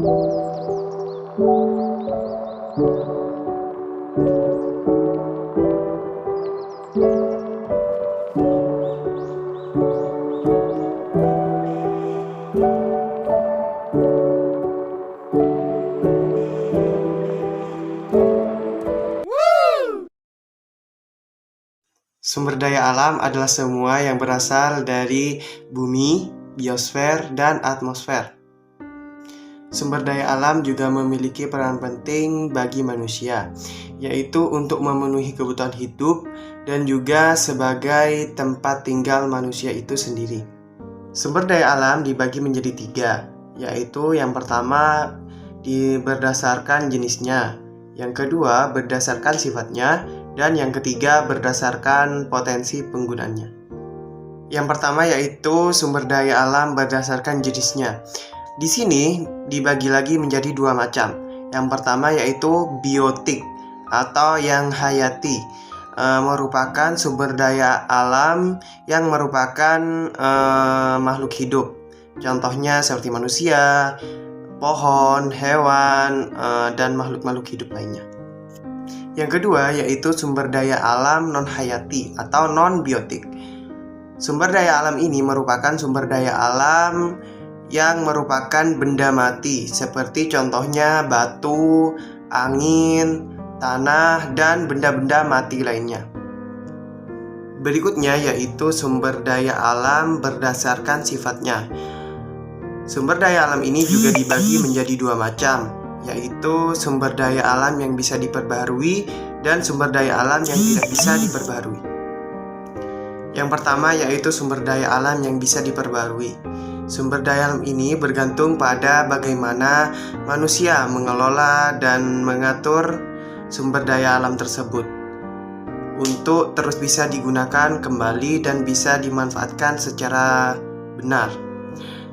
Sumber daya alam adalah semua yang berasal dari bumi, biosfer, dan atmosfer. Sumber daya alam juga memiliki peran penting bagi manusia, yaitu untuk memenuhi kebutuhan hidup dan juga sebagai tempat tinggal manusia itu sendiri. Sumber daya alam dibagi menjadi tiga, yaitu yang pertama berdasarkan jenisnya, yang kedua berdasarkan sifatnya, dan yang ketiga berdasarkan potensi penggunaannya. Yang pertama yaitu sumber daya alam berdasarkan jenisnya. Di sini dibagi lagi menjadi dua macam. Yang pertama yaitu biotik atau yang hayati, merupakan sumber daya alam yang merupakan makhluk hidup. Contohnya seperti manusia, pohon, hewan, dan makhluk-makhluk hidup lainnya. Yang kedua yaitu sumber daya alam non-hayati atau non-biotik. Sumber daya alam ini merupakan sumber daya alam yang merupakan benda mati, seperti contohnya batu, angin, tanah, dan benda-benda mati lainnya. Berikutnya yaitu sumber daya alam berdasarkan sifatnya. Sumber daya alam ini juga dibagi menjadi dua macam, yaitu sumber daya alam yang bisa diperbaharui dan sumber daya alam yang tidak bisa diperbaharui. Yang pertama yaitu sumber daya alam yang bisa diperbaharui. Sumber daya alam ini bergantung pada bagaimana manusia mengelola dan mengatur sumber daya alam tersebut untuk terus bisa digunakan kembali dan bisa dimanfaatkan secara benar.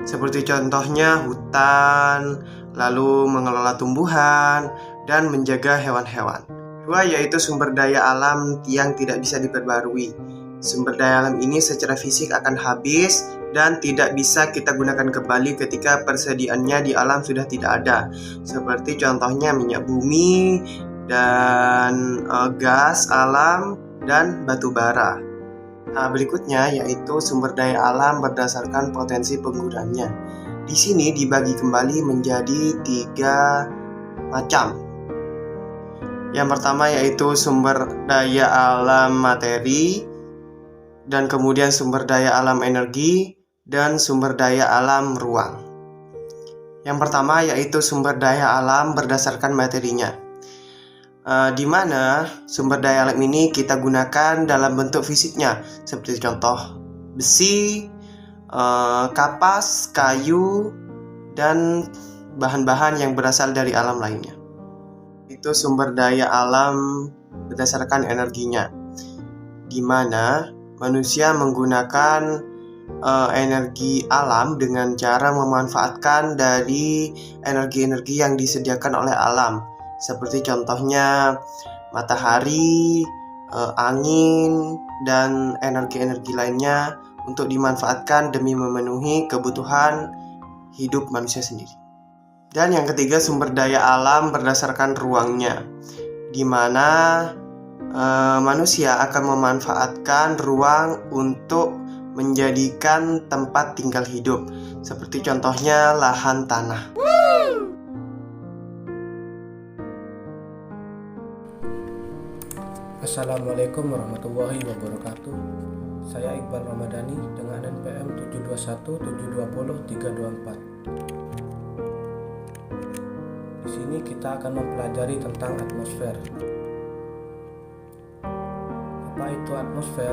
Seperti contohnya hutan, lalu mengelola tumbuhan, dan menjaga hewan-hewan. Kedua yaitu sumber daya alam yang tidak bisa diperbarui. Sumber daya alam ini secara fisik akan habis dan tidak bisa kita gunakan kembali ketika persediaannya di alam sudah tidak ada. Seperti contohnya minyak bumi, dan gas alam, dan batu bara. Nah, berikutnya yaitu sumber daya alam berdasarkan potensi penggunaannya. Di sini dibagi kembali menjadi tiga macam. Yang pertama yaitu sumber daya alam materi, dan kemudian sumber daya alam energi, dan sumber daya alam ruang. Yang pertama yaitu sumber daya alam berdasarkan materinya, di mana sumber daya alam ini kita gunakan dalam bentuk fisiknya, seperti contoh besi, kapas, kayu, dan bahan-bahan yang berasal dari alam lainnya. Itu sumber daya alam berdasarkan energinya, di mana manusia menggunakan energi alam dengan cara memanfaatkan dari energi-energi yang disediakan oleh alam, seperti contohnya matahari, angin, dan energi-energi lainnya untuk dimanfaatkan demi memenuhi kebutuhan hidup manusia sendiri. Dan yang ketiga sumber daya alam berdasarkan ruangnya, di mana manusia akan memanfaatkan ruang untuk menjadikan tempat tinggal hidup, seperti contohnya lahan tanah. Assalamualaikum warahmatullahi wabarakatuh. Saya Iqbal Ramadhani dengan NPM 721720324. Di sini kita akan mempelajari tentang atmosfer. Apa itu atmosfer?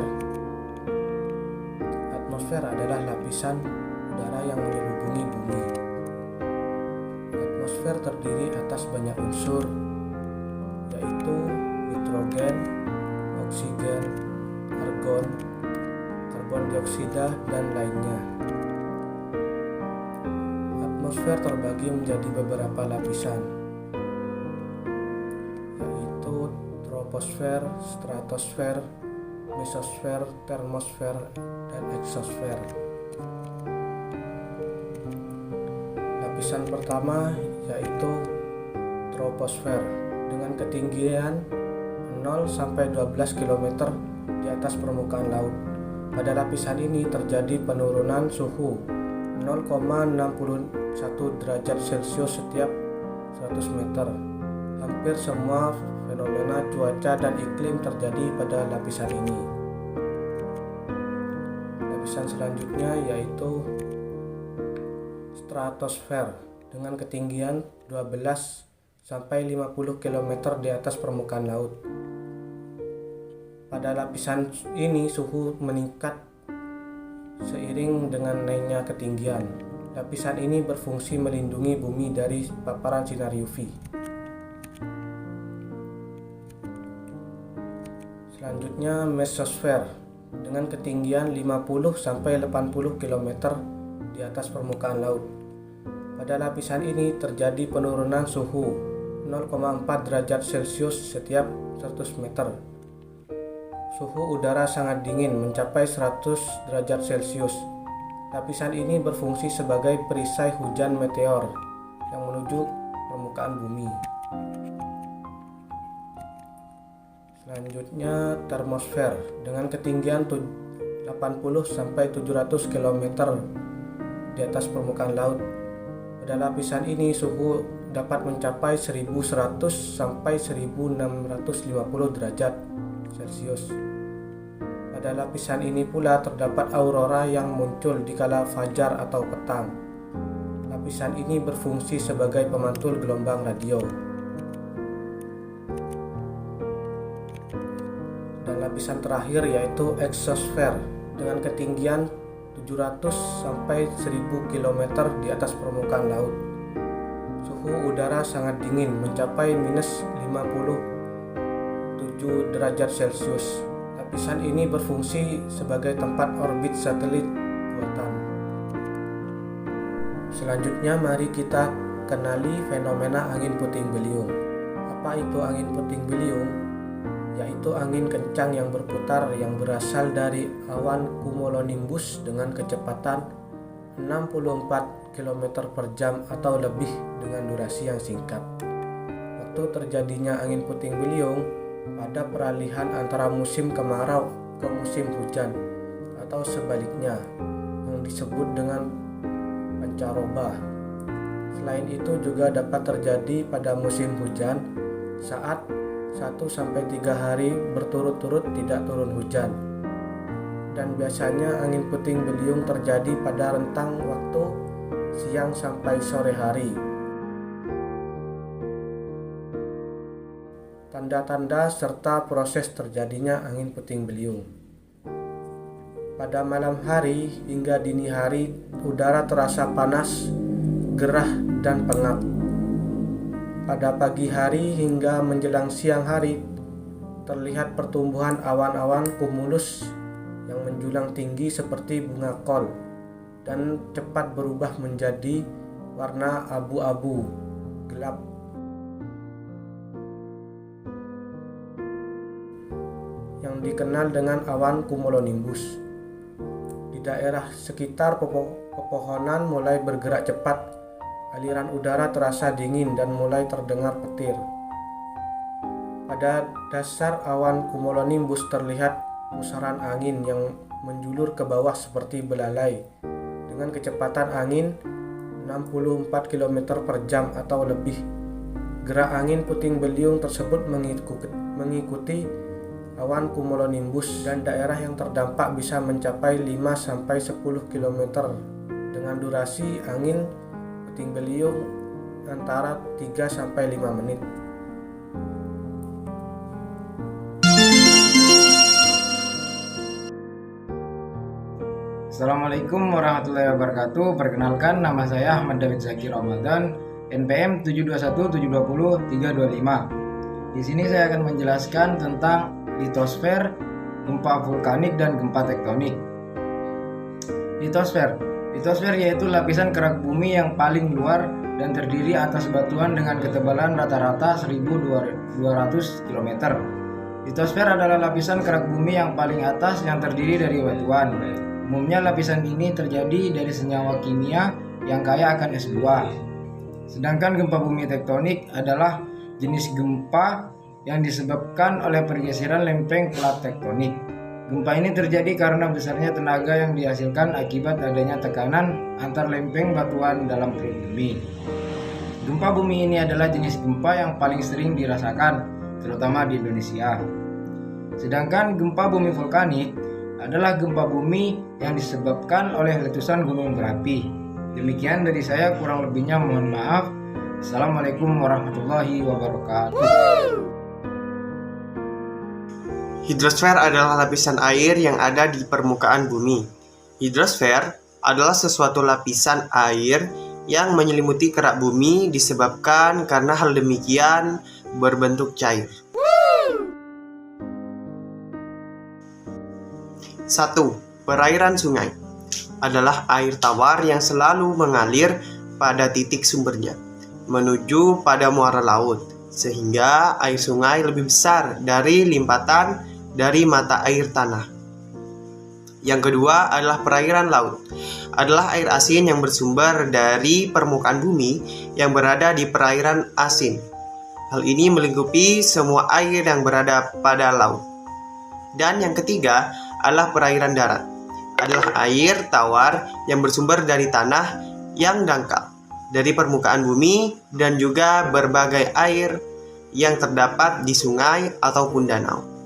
Atmosfer adalah lapisan udara yang menyelimuti bumi. Atmosfer terdiri atas banyak unsur, yaitu nitrogen, oksigen, argon, karbon dioksida, dan lainnya. Atmosfer terbagi menjadi beberapa lapisan, yaitu troposfer, stratosfer, mesosfer, termosfer, dan eksosfer. Lapisan pertama yaitu troposfer dengan ketinggian 0 sampai 12 km di atas permukaan laut. Pada lapisan ini terjadi penurunan suhu 0,61 derajat Celcius setiap 100 meter. Hampir semua fenomena cuaca dan iklim terjadi pada lapisan ini. Lapisan selanjutnya yaitu stratosfer dengan ketinggian 12 sampai 50 km di atas permukaan laut. Pada lapisan ini suhu meningkat seiring dengan naiknya ketinggian. Lapisan ini berfungsi melindungi bumi dari paparan sinar UV. Selanjutnya mesosfer dengan ketinggian 50 sampai 80 km di atas permukaan laut. Pada lapisan ini terjadi penurunan suhu 0,4 derajat Celcius setiap 100 meter. Suhu udara sangat dingin mencapai 100 derajat Celcius. Lapisan ini berfungsi sebagai perisai hujan meteor yang menuju permukaan bumi. Selanjutnya termosfer dengan ketinggian 80 sampai 700 km di atas permukaan laut. Pada lapisan ini suhu dapat mencapai 1100 sampai 1650 derajat Celcius. Pada lapisan ini pula terdapat aurora yang muncul di kala fajar atau petang. Lapisan ini berfungsi sebagai pemantul gelombang radio. Dan lapisan terakhir yaitu exosfer dengan ketinggian 700 sampai 1000 km di atas permukaan laut. Suhu udara sangat dingin mencapai minus 57 derajat Celcius. Lapisan ini berfungsi sebagai tempat orbit satelit buatan. Selanjutnya mari kita kenali fenomena angin puting beliung. Apa itu angin puting beliung? Yaitu angin kencang yang berputar yang berasal dari awan cumulonimbus dengan kecepatan 64 km per jam atau lebih dengan durasi yang singkat. Waktu terjadinya angin puting beliung pada peralihan antara musim kemarau ke musim hujan atau sebaliknya yang disebut dengan pancaroba. Selain itu juga dapat terjadi pada musim hujan saat 1-3 hari berturut-turut tidak turun hujan. Dan biasanya angin puting beliung terjadi pada rentang waktu siang sampai sore hari. Tanda-tanda serta proses terjadinya angin puting beliung. Pada malam hari hingga dini hari, udara terasa panas, gerah, dan pengap. Pada pagi hari hingga menjelang siang hari, terlihat pertumbuhan awan-awan cumulus yang menjulang tinggi seperti bunga kol dan cepat berubah menjadi warna abu-abu gelap. Yang dikenal dengan awan cumulonimbus. Di daerah sekitar pepohonan mulai bergerak cepat, aliran udara terasa dingin dan mulai terdengar petir. Pada dasar awan cumulonimbus terlihat pusaran angin yang menjulur ke bawah seperti belalai dengan kecepatan angin 64 km per jam atau lebih. Gerak angin puting beliung tersebut mengikuti awan cumulonimbus dan daerah yang terdampak bisa mencapai 5-10 km dengan durasi angin puting beliung antara 3-5 menit. Assalamualaikum warahmatullahi wabarakatuh. Perkenalkan, nama saya Ahmad David Zaki Ramadan, NPM 721-720-325. Di sini saya akan menjelaskan tentang litosfer, gempa vulkanik, dan gempa tektonik. Litosfer yaitu lapisan kerak bumi yang paling luar dan terdiri atas batuan dengan ketebalan rata-rata 1200 km. Litosfer adalah lapisan kerak bumi yang paling atas yang terdiri dari batuan. Umumnya lapisan ini terjadi dari senyawa kimia yang kaya akan S2. Sedangkan gempa bumi tektonik adalah jenis gempa yang disebabkan oleh pergeseran lempeng plat tektonik. Gempa ini terjadi karena besarnya tenaga yang dihasilkan akibat adanya tekanan antar lempeng batuan dalam perut bumi. Gempa bumi ini adalah jenis gempa yang paling sering dirasakan, terutama di Indonesia. Sedangkan gempa bumi vulkanik adalah gempa bumi yang disebabkan oleh letusan gunung berapi. Demikian dari saya, kurang lebihnya mohon maaf. Assalamualaikum warahmatullahi wabarakatuh. Hidrosfer adalah lapisan air yang ada di permukaan bumi. Hidrosfer adalah sesuatu lapisan air yang menyelimuti kerak bumi disebabkan karena hal demikian berbentuk cair. 1. Perairan sungai adalah air tawar yang selalu mengalir pada titik sumbernya menuju pada muara laut, sehingga air sungai lebih besar dari limpatan dari mata air tanah. Yang kedua adalah perairan laut. Adalah air asin yang bersumber dari permukaan bumi yang berada di perairan asin. Hal ini melingkupi semua air yang berada pada laut. Dan yang ketiga adalah perairan darat. Adalah air tawar yang bersumber dari tanah yang dangkal, dari permukaan bumi, dan juga berbagai air yang terdapat di sungai ataupun danau.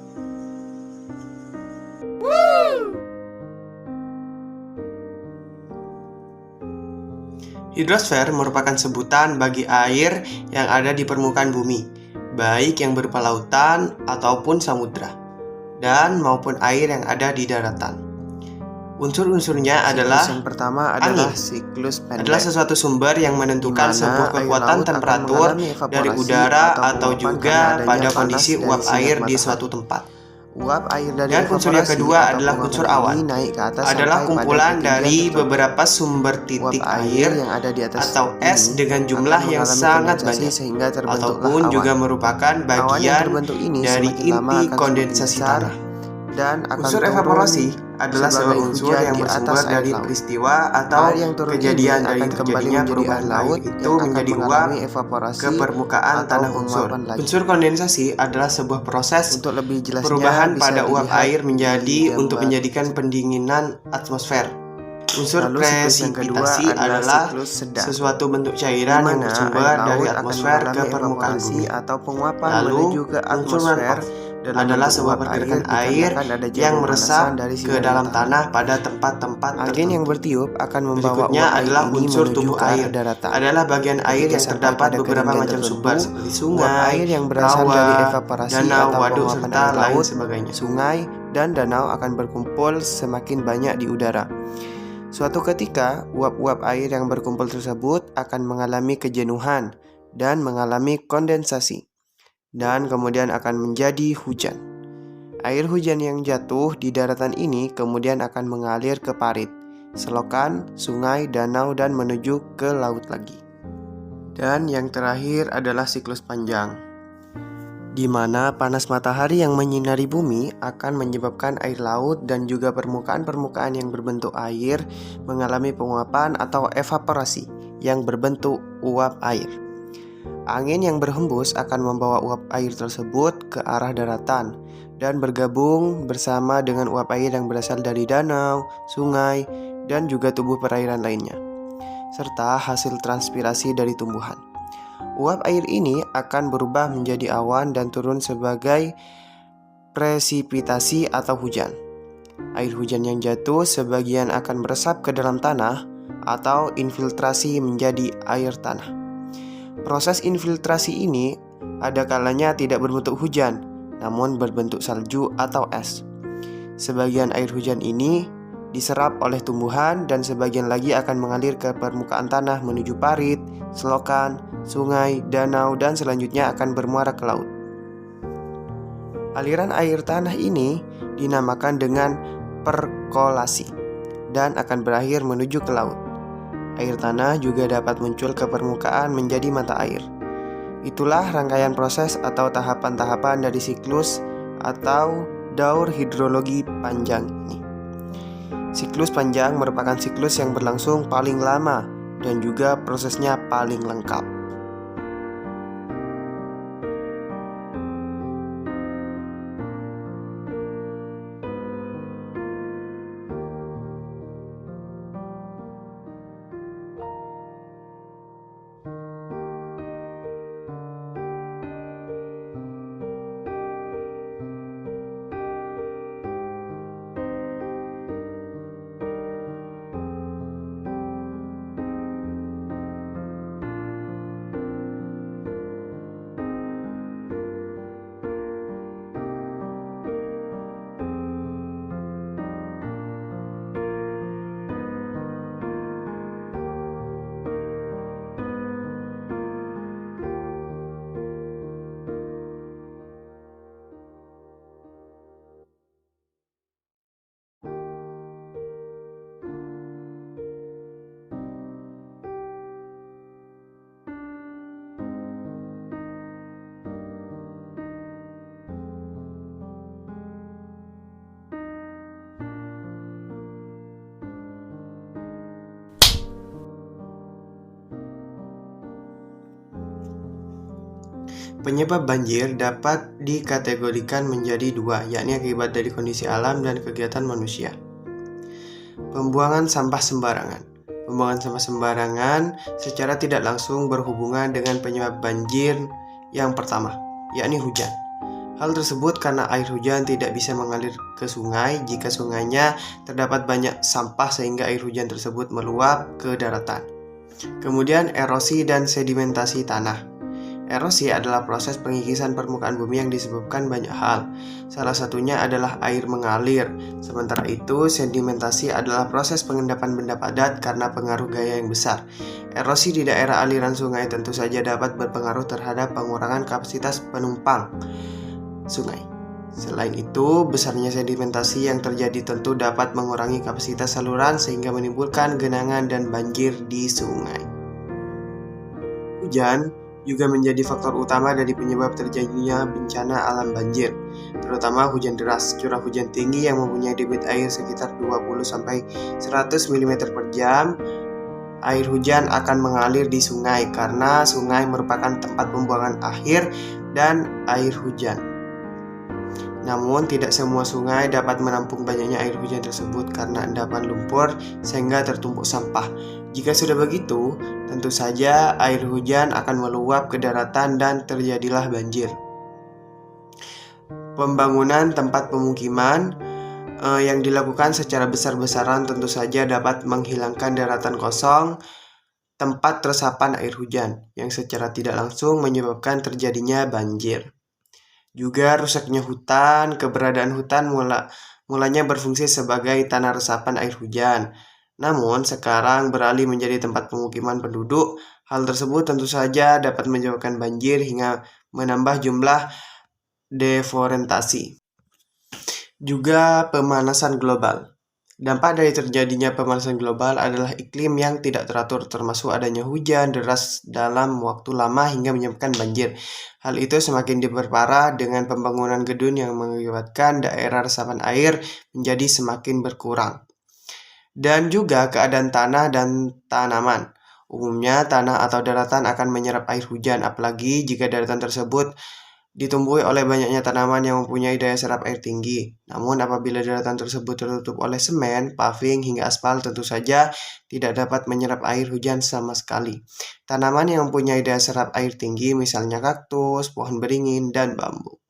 Hidrosfer merupakan sebutan bagi air yang ada di permukaan bumi, baik yang berupa lautan ataupun samudra, dan maupun air yang ada di daratan. Unsur-unsurnya adalah yang pertama adalah angin. siklus pendek, Adalah sesuatu sumber yang menentukan di mana sebuah air kekuatan laut akan temperatur mengalami evaporasi dari udara atau atau penguapan juga karena adanya pada panas kondisi dari uap sinar air di matahari. suatu tempat. Uap air dari Dan unsur yang evaporasi kedua atau adalah penguapan unsur ini awan. naik ke atas Adalah sampai pada kumpulan ketinggian dari tertentu. beberapa sumber titik Uap air yang ada di atas atau es ini dengan jumlah akan yang mengalami sangat kondensasi banyak, sehingga terbentuklah ataupun awan. juga merupakan Awan yang bagian terbentuk ini dari semakin lama inti akan kondensasi semakin besar tanah. dan akan Unsur turun evaporasi adalah sebagai sebuah unsur hujan yang di bersumber atas air dari laut. peristiwa atau Air yang turun kejadian ini dari akan kembali terjadinya menjadi perubahan air air laut itu yang akan menjadi uap mengalami evaporasi ke permukaan atau tanah unsur. penguapan lagi. Unsur kondensasi adalah sebuah proses Untuk lebih jelasnya perubahan bisa pada uap dilihat air menjadi di untuk gambar. menjadikan pendinginan atmosfer. Unsur Lalu siklus yang kedua presipitasi adalah adalah siklus sedang, sesuatu bentuk di cairan yang mana bersumber air dari laut akan atmosfer ke mengalami permukaan evaporasi bumi. atau penguapan Lalu, menuju ke unsur atmosfer runoff dalam adalah bentuk sebuah uap pergerakan air dikarenakan adanya yang pemanasan meresap dari ke sinar dalam matahari. tanah pada tempat-tempat Angin tertentu. yang bertiup akan membawa Berikutnya uap air adalah ini unsur menuju tubuh ke arah air. daratan. Adalah bagian air Ketika yang sampai terdapat pada beberapa ketinggian macam tertentu, sumber seperti uap sungai, air yang berasal rawa, dari evaporasi danau, atau waduk, penguapan serta air lain laut, sebagainya. sungai, dan danau akan berkumpul semakin banyak di udara. Suatu ketika, uap-uap air yang berkumpul tersebut akan mengalami kejenuhan dan mengalami kondensasi, dan kemudian akan menjadi hujan. Air hujan yang jatuh di daratan ini kemudian akan mengalir ke parit, selokan, sungai, danau, dan menuju ke laut lagi. Dan yang terakhir adalah siklus panjang, di mana panas matahari yang menyinari bumi akan menyebabkan air laut dan juga permukaan-permukaan yang berbentuk air mengalami penguapan atau evaporasi yang berbentuk uap air. Angin yang berhembus akan membawa uap air tersebut ke arah daratan dan bergabung bersama dengan uap air yang berasal dari danau, sungai, dan juga tubuh perairan lainnya, serta hasil transpirasi dari tumbuhan. Uap air ini akan berubah menjadi awan dan turun sebagai presipitasi atau hujan. Air hujan yang jatuh sebagian akan meresap ke dalam tanah atau infiltrasi menjadi air tanah. Proses infiltrasi ini ada kalanya tidak berbentuk hujan, namun berbentuk salju atau es. Sebagian air hujan ini diserap oleh tumbuhan dan sebagian lagi akan mengalir ke permukaan tanah menuju parit, selokan, sungai, danau, dan selanjutnya akan bermuara ke laut. Aliran air tanah ini dinamakan dengan perkolasi dan akan berakhir menuju ke laut. Air tanah juga dapat muncul ke permukaan menjadi mata air. Itulah rangkaian proses atau tahapan-tahapan dari siklus atau daur hidrologi panjang ini. Siklus panjang merupakan siklus yang berlangsung paling lama dan juga prosesnya paling lengkap. Penyebab banjir dapat dikategorikan menjadi dua, yakni akibat dari kondisi alam dan kegiatan manusia. Pembuangan sampah sembarangan. Pembuangan sampah sembarangan secara tidak langsung berhubungan dengan penyebab banjir yang pertama, yakni hujan. Hal tersebut karena air hujan tidak bisa mengalir ke sungai jika sungainya terdapat banyak sampah sehingga air hujan tersebut meluap ke daratan. Kemudian erosi dan sedimentasi tanah. Erosi adalah proses pengikisan permukaan bumi yang disebabkan banyak hal. Salah satunya adalah air mengalir. Sementara itu, sedimentasi adalah proses pengendapan benda padat karena pengaruh gaya yang besar. Erosi di daerah aliran sungai tentu saja dapat berpengaruh terhadap pengurangan kapasitas penumpang sungai. Selain itu, besarnya sedimentasi yang terjadi tentu dapat mengurangi kapasitas saluran sehingga menimbulkan genangan dan banjir di sungai. Hujan juga menjadi faktor utama dari penyebab terjadinya bencana alam banjir, terutama hujan deras. Curah hujan tinggi yang mempunyai debit air sekitar 20-100 mm per jam. Air hujan akan mengalir di sungai karena sungai merupakan tempat pembuangan akhir dan air hujan. Namun, tidak semua sungai dapat menampung banyaknya air hujan tersebut karena endapan lumpur sehingga tertumpuk sampah. Jika sudah begitu, tentu saja air hujan akan meluap ke daratan dan terjadilah banjir. Pembangunan tempat pemukiman yang dilakukan secara besar-besaran tentu saja dapat menghilangkan daratan kosong tempat resapan air hujan yang secara tidak langsung menyebabkan terjadinya banjir. Juga rusaknya hutan. Keberadaan hutan mulanya berfungsi sebagai tanah resapan air hujan. Namun sekarang beralih menjadi tempat pemukiman penduduk. Hal tersebut tentu saja dapat menyebabkan banjir hingga menambah jumlah deforestasi. Juga pemanasan global. Dampak dari terjadinya pemanasan global adalah iklim yang tidak teratur, termasuk adanya hujan deras dalam waktu lama hingga menyebabkan banjir. Hal itu semakin diperparah dengan pembangunan gedung yang mengakibatkan daerah resapan air menjadi semakin berkurang. Dan juga keadaan tanah dan tanaman. Umumnya tanah atau daratan akan menyerap air hujan, apalagi jika daratan tersebut ditumbuhi oleh banyaknya tanaman yang mempunyai daya serap air tinggi. Namun apabila daratan tersebut tertutup oleh semen, paving, hingga aspal, tentu saja tidak dapat menyerap air hujan sama sekali. Tanaman yang mempunyai daya serap air tinggi misalnya kaktus, pohon beringin, dan bambu.